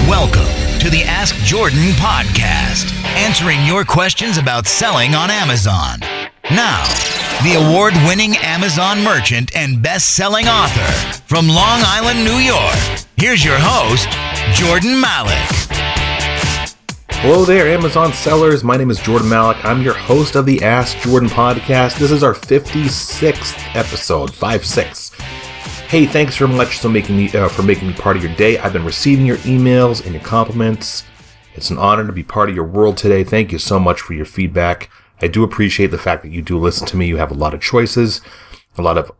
Welcome to the Ask Jordan podcast, answering your questions about selling on Amazon. Now, the award-winning Amazon merchant and best-selling author from Long Island, New York. Here's your host, Jordan Malik. Hello there, Amazon sellers. My name is Jordan Malik. I'm your host of the Ask Jordan podcast. This is our 56th episode, 5-6. Hey, thanks very much for making me part of your day. I've been receiving your emails and your compliments. It's an honor to be part of your world today. Thank you so much for your feedback. I do appreciate the fact that you do listen to me. You have a lot of choices, a lot of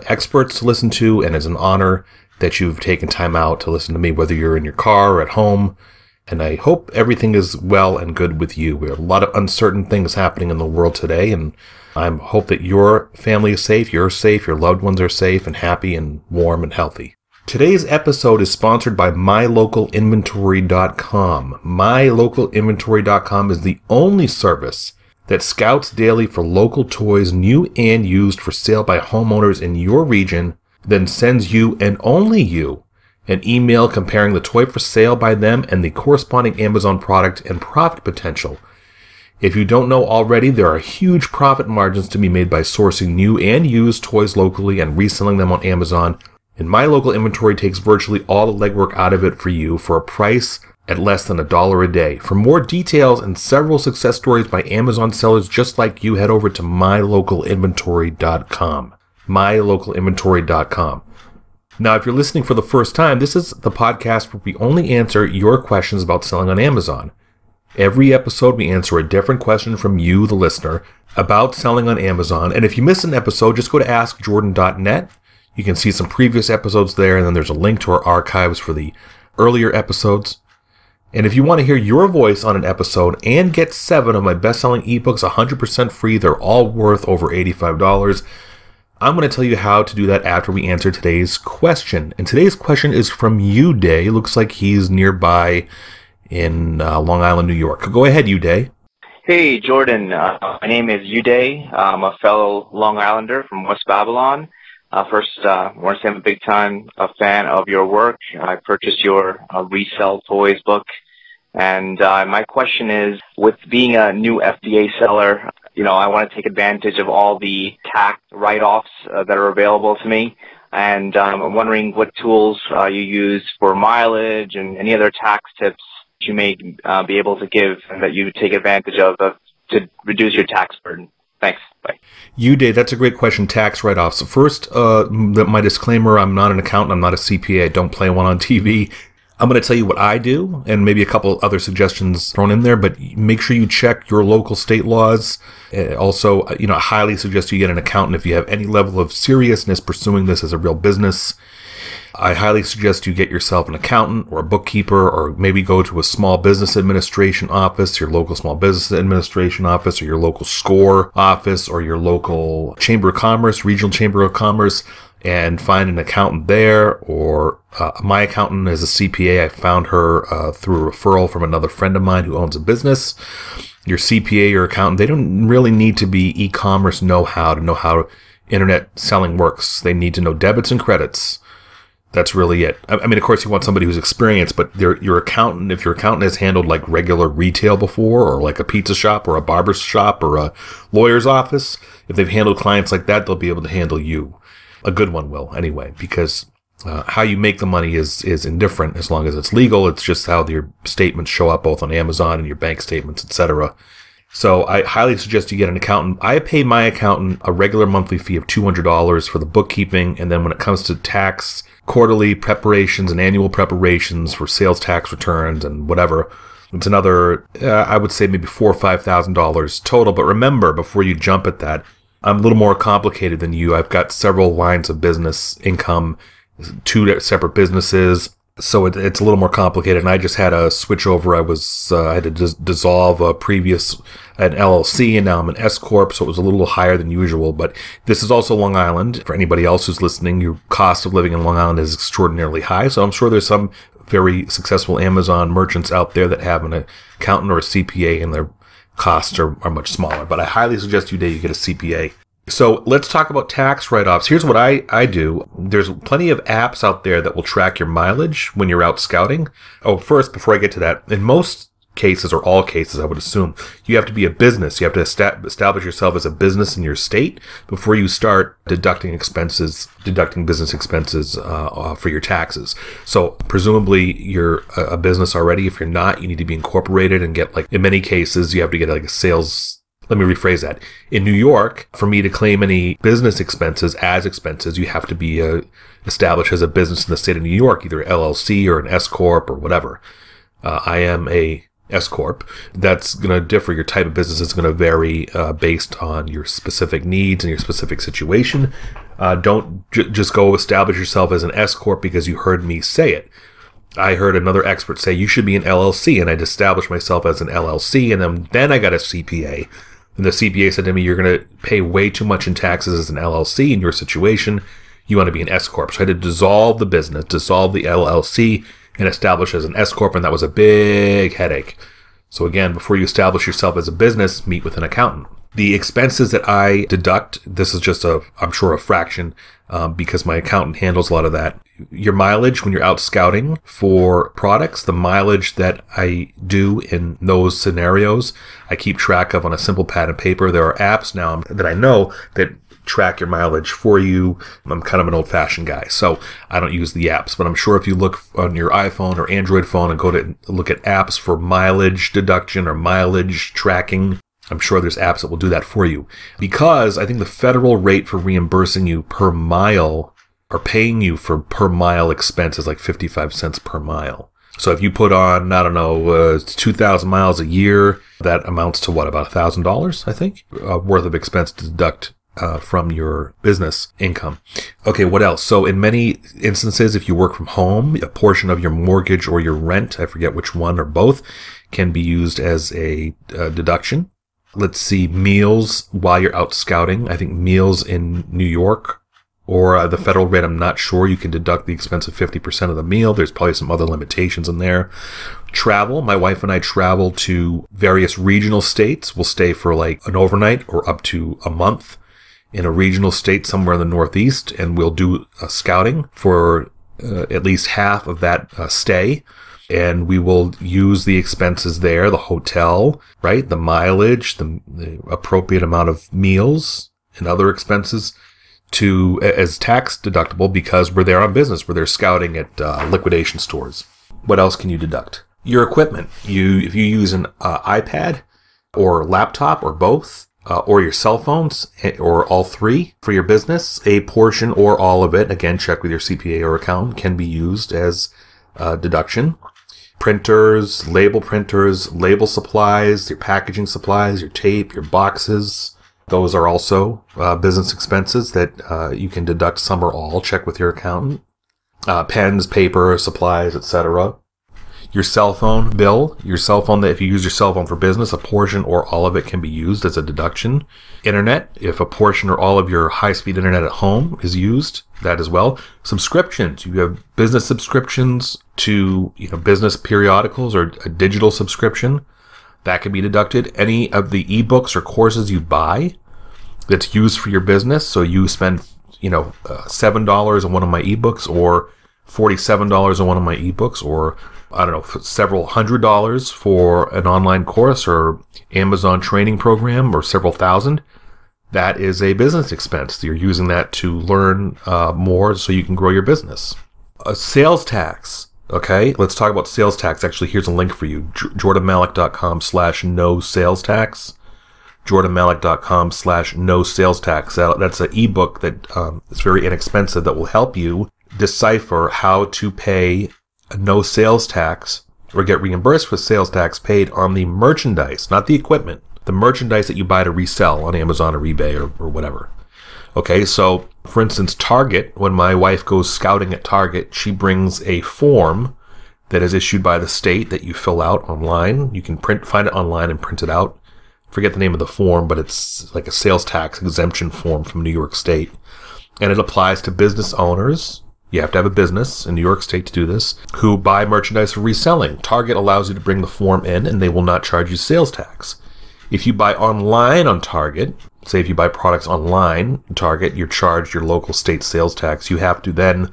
experts to listen to, and it's an honor that you've taken time out to listen to me, whether you're in your car or at home. And I hope everything is well and good with you. We have a lot of uncertain things happening in the world today, and I hope that your family is safe, you're safe, your loved ones are safe and happy and warm and healthy. Today's episode is sponsored by MyLocalInventory.com. MyLocalInventory.com is the only service that scouts daily for local toys, new and used, for sale by homeowners in your region, then sends you, and only you, an email comparing the toy for sale by them and the corresponding Amazon product and profit potential. If you don't know already, there are huge profit margins to be made by sourcing new and used toys locally and reselling them on Amazon. And My Local Inventory takes virtually all the legwork out of it for you for a price at less than $1 a day. For more details and several success stories by Amazon sellers just like you, head over to MyLocalInventory.com. MyLocalInventory.com. Now, if you're listening for the first time, this is the podcast where we only answer your questions about selling on Amazon. Every episode, we answer a different question from you, the listener, about selling on Amazon. And if you miss an episode, just go to AskJordan.net. You can see some previous episodes there, and then there's a link to our archives for the earlier episodes. And if you want to hear your voice on an episode and get 7 of my best-selling ebooks 100% free, they're all worth over $85. I'm going to tell you how to do that after we answer today's question. And today's question is from Uday. Looks like he's nearby in Long Island, New York. Go ahead, Uday. Hey, Jordan. My name is Uday. I'm a fellow Long Islander from West Babylon. First, I want to say I'm a big-time fan of your work. I purchased your Resell Toys book. And my question is, with being a new FBA seller, I want to take advantage of all the tax write-offs that are available to me. And I'm wondering what tools you use for mileage and any other tax tips you may be able to give and that you take advantage of to reduce your tax burden. Thanks. Bye. Uday, that's a great question. Tax write-offs. First, my disclaimer, I'm not an accountant. I'm not a CPA. I don't play one on TV. I'm going to tell you what I do and maybe a couple other suggestions thrown in there, but make sure you check your local state laws. Also, I highly suggest you get an accountant if you have any level of seriousness pursuing this as a real business. I highly suggest you get yourself an accountant or a bookkeeper, or maybe go to a small business administration office, your local small business administration office, or your local SCORE office, or your local Chamber of Commerce, regional Chamber of Commerce, and find an accountant there. Or my accountant is a CPA. I found her through a referral from another friend of mine who owns a business. Your CPA or accountant, they don't really need to be e-commerce know-how to know how internet selling works. They need to know debits and credits. That's really it. I mean, of course, you want somebody who's experienced, but your accountant, if your accountant has handled like regular retail before, or like a pizza shop or a barber shop or a lawyer's office, if they've handled clients like that, they'll be able to handle you. A good one will, anyway, because how you make the money is indifferent as long as it's legal. It's just how your statements show up both on Amazon and your bank statements, etc. So I highly suggest you get an accountant. I pay my accountant a regular monthly fee of $200 for the bookkeeping, and then when it comes to tax, quarterly preparations and annual preparations for sales tax returns and whatever, it's another, I would say maybe $4,000 or $5,000 total. But remember, before you jump at that, I'm a little more complicated than you. I've got several lines of business income, 2 separate businesses, so it's a little more complicated. And I just had a switch over. I had to dissolve an LLC, and now I'm an S corp, so it was a little higher than usual. But this is also Long Island. For anybody else who's listening, your cost of living in Long Island is extraordinarily high. So I'm sure there's some very successful Amazon merchants out there that have an accountant or a CPA, and their costs are much smaller. But I highly suggest you get a CPA. So let's talk about tax write-offs. Here's what I do. There's plenty of apps out there that will track your mileage when you're out scouting. Oh, first, before I get to that, in most cases, or all cases, I would assume, you have to be a business. You have to establish yourself as a business in your state before you start deducting business expenses for your taxes. So presumably you're a business already. If you're not, you need to be incorporated and get, like, in many cases, you have to get like a sales. Let me rephrase that. In New York, for me to claim any business expenses as expenses, you have to be established as a business in the state of New York, either LLC or an S Corp or whatever. I am a S Corp. That's going to differ. Your type of business is going to vary based on your specific needs and your specific situation. Don't just go establish yourself as an S Corp because you heard me say it. I heard another expert say you should be an LLC, and I'd established myself as an LLC, and then I got a CPA. And the CPA said to me, you're going to pay way too much in taxes as an LLC in your situation. You want to be an S Corp. So I had to dissolve the business, dissolve the LLC, and establish as an S Corp, and that was a big headache. So again, before you establish yourself as a business, meet with an accountant. The expenses that I deduct, this is just I'm sure a fraction, because my accountant handles a lot of that. Your mileage when you're out scouting for products, the mileage that I do in those scenarios, I keep track of on a simple pad and paper. There are apps now that I know that track your mileage for you. I'm kind of an old-fashioned guy, so I don't use the apps. But I'm sure if you look on your iPhone or Android phone and go to look at apps for mileage deduction or mileage tracking, I'm sure there's apps that will do that for you. Because I think the federal rate for reimbursing you per mile or paying you for per mile expense is like 55 cents per mile. So if you put on, 2,000 miles a year, that amounts to what, about $1,000, I think, worth of expense to deduct from your business income. Okay, what else? So in many instances, if you work from home, a portion of your mortgage or your rent, I forget which one or both, can be used as a deduction. Let's see, meals while you're out scouting. I think meals in New York or the federal rate, I'm not sure. You can deduct the expense of 50% of the meal. There's probably some other limitations in there. Travel. My wife and I travel to various regional states. We'll stay for like an overnight or up to a month in a regional state somewhere in the Northeast, and we'll do scouting for at least half of that stay. And we will use the expenses there, the hotel, right? The mileage, the appropriate amount of meals and other expenses as tax deductible because we're there on business. We're there scouting at liquidation stores. What else can you deduct? Your equipment. If you use an iPad or laptop or both, or your cell phones, or all three for your business, a portion or all of it, again, check with your CPA or accountant, can be used as deduction. Printers, label supplies, your packaging supplies, your tape, your boxes. Those are also business expenses that you can deduct some or all. Check with your accountant. Pens, paper, supplies, etc. Your cell phone bill, if you use your cell phone for business, a portion or all of it can be used as a deduction. Internet, if a portion or all of your high-speed internet at home is used, that as well. Subscriptions, you have business subscriptions to business periodicals or a digital subscription, that can be deducted. Any of the ebooks or courses you buy that's used for your business, so you spend $7 on one of my ebooks or $47 on one of my ebooks, or several $100s for an online course or Amazon training program, or several thousand. That is a business expense. You're using that to learn more so you can grow your business. Sales tax. Okay, let's talk about sales tax. Actually, here's a link for you. JordanMalik.com/no sales tax. JordanMalik.com/no sales tax. That's an ebook that is very inexpensive that will help you decipher how to pay a no sales tax or get reimbursed for sales tax paid on the merchandise, not the equipment, the merchandise that you buy to resell on Amazon or eBay or whatever. Okay, so for instance, Target, when my wife goes scouting at Target, she brings a form that is issued by the state that you fill out online. You can find it online and print it out. Forget the name of the form, but it's like a sales tax exemption form from New York State. And it applies to business owners. You have to have a business in New York State to do this, who buy merchandise for reselling. Target allows you to bring the form in and they will not charge you sales tax. If you buy online on Target, say if you buy products online, Target, you're charged your local state sales tax. You have to then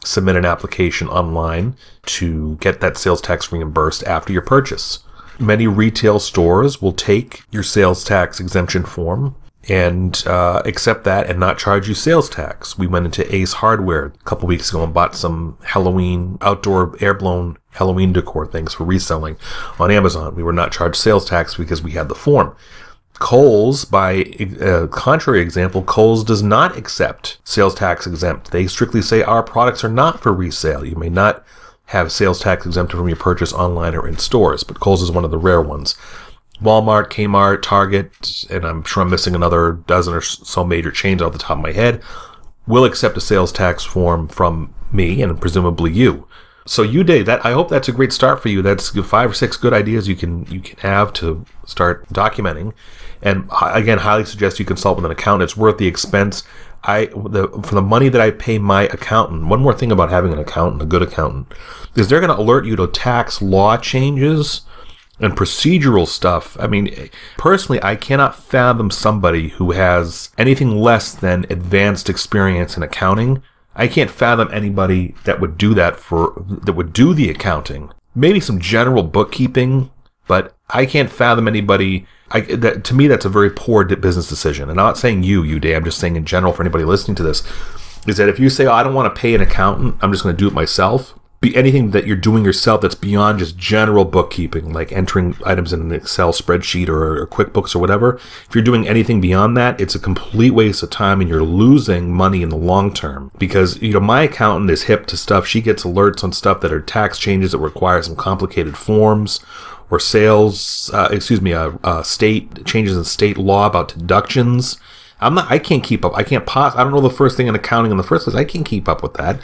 submit an application online to get that sales tax reimbursed after your purchase. Many retail stores will take your sales tax exemption form and accept that and not charge you sales tax. We went into Ace Hardware a couple weeks ago and bought some Halloween, outdoor air-blown Halloween decor things for reselling on Amazon. We were not charged sales tax because we had the form. Kohl's, by a contrary example, Kohl's does not accept sales tax exempt. They strictly say our products are not for resale. You may not have sales tax exempted from your purchase online or in stores, but Kohl's is one of the rare ones. Walmart, Kmart, Target, and I'm sure I'm missing another dozen or so major chains off the top of my head, will accept a sales tax form from me and presumably you. So Uday, I hope that's a great start for you. That's 5 or 6 good ideas you can have to start documenting. And again, highly suggest you consult with an accountant. It's worth the expense. For the money that I pay my accountant, one more thing about having an accountant, a good accountant, is they're going to alert you to tax law changes and procedural stuff. I mean, personally, I cannot fathom somebody who has anything less than advanced experience in accounting. I can't fathom anybody that would do that would do the accounting. Maybe some general bookkeeping, but I can't fathom anybody. To me, that's a very poor business decision. And I'm not saying you, Dave. I'm just saying in general for anybody listening to this, is that if you say, I don't want to pay an accountant, I'm just going to do it myself. Be anything that you're doing yourself that's beyond just general bookkeeping, like entering items in an Excel spreadsheet or QuickBooks or whatever. If you're doing anything beyond that, it's a complete waste of time and you're losing money in the long term. Because, my accountant is hip to stuff. She gets alerts on stuff that are tax changes that require some complicated forms, or state changes in state law about deductions. I can't keep up. I don't know the first thing in accounting in the first place. I can't keep up with that.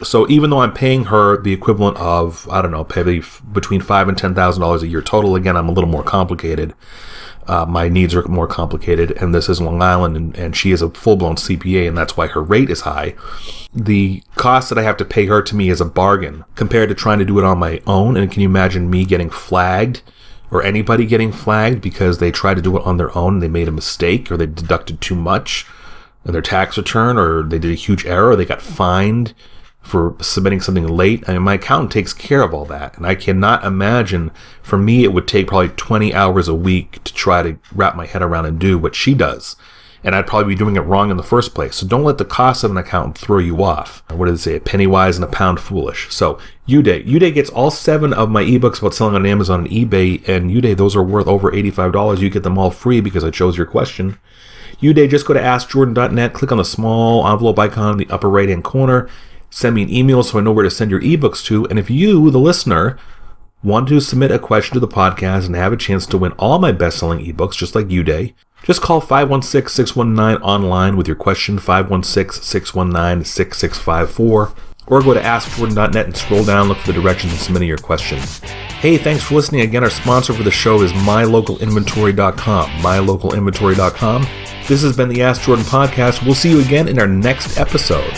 So even though I'm paying her the equivalent of, maybe between $5,000 and $10,000 a year total, again, I'm a little more complicated. My needs are more complicated, and this is Long Island, and she is a full-blown CPA, and that's why her rate is high. The cost that I have to pay her to me is a bargain compared to trying to do it on my own. And can you imagine me getting flagged, or anybody getting flagged because they tried to do it on their own and they made a mistake, or they deducted too much in their tax return, or they did a huge error, or they got fined for submitting something late? I mean, my accountant takes care of all that, and I cannot imagine. For me, it would take probably 20 hours a week to try to wrap my head around and do what she does, and I'd probably be doing it wrong in the first place. So don't let the cost of an accountant throw you off. What do they say? A penny wise and a pound foolish. So Uday gets all 7 of my ebooks about selling on Amazon and eBay, and Uday, those are worth over $85. You get them all free because I chose your question. Uday, just go to AskJordan.net, click on the small envelope icon in the upper right-hand corner. Send me an email so I know where to send your ebooks to. And if you, the listener, want to submit a question to the podcast and have a chance to win all my best-selling ebooks, just like Uday, just call 516-619 online with your question, 516-619-6654, or go to AskJordan.net and scroll down, look for the directions, and submit your question. Hey, thanks for listening. Again, our sponsor for the show is MyLocalInventory.com. MyLocalInventory.com. This has been the Ask Jordan Podcast. We'll see you again in our next episode.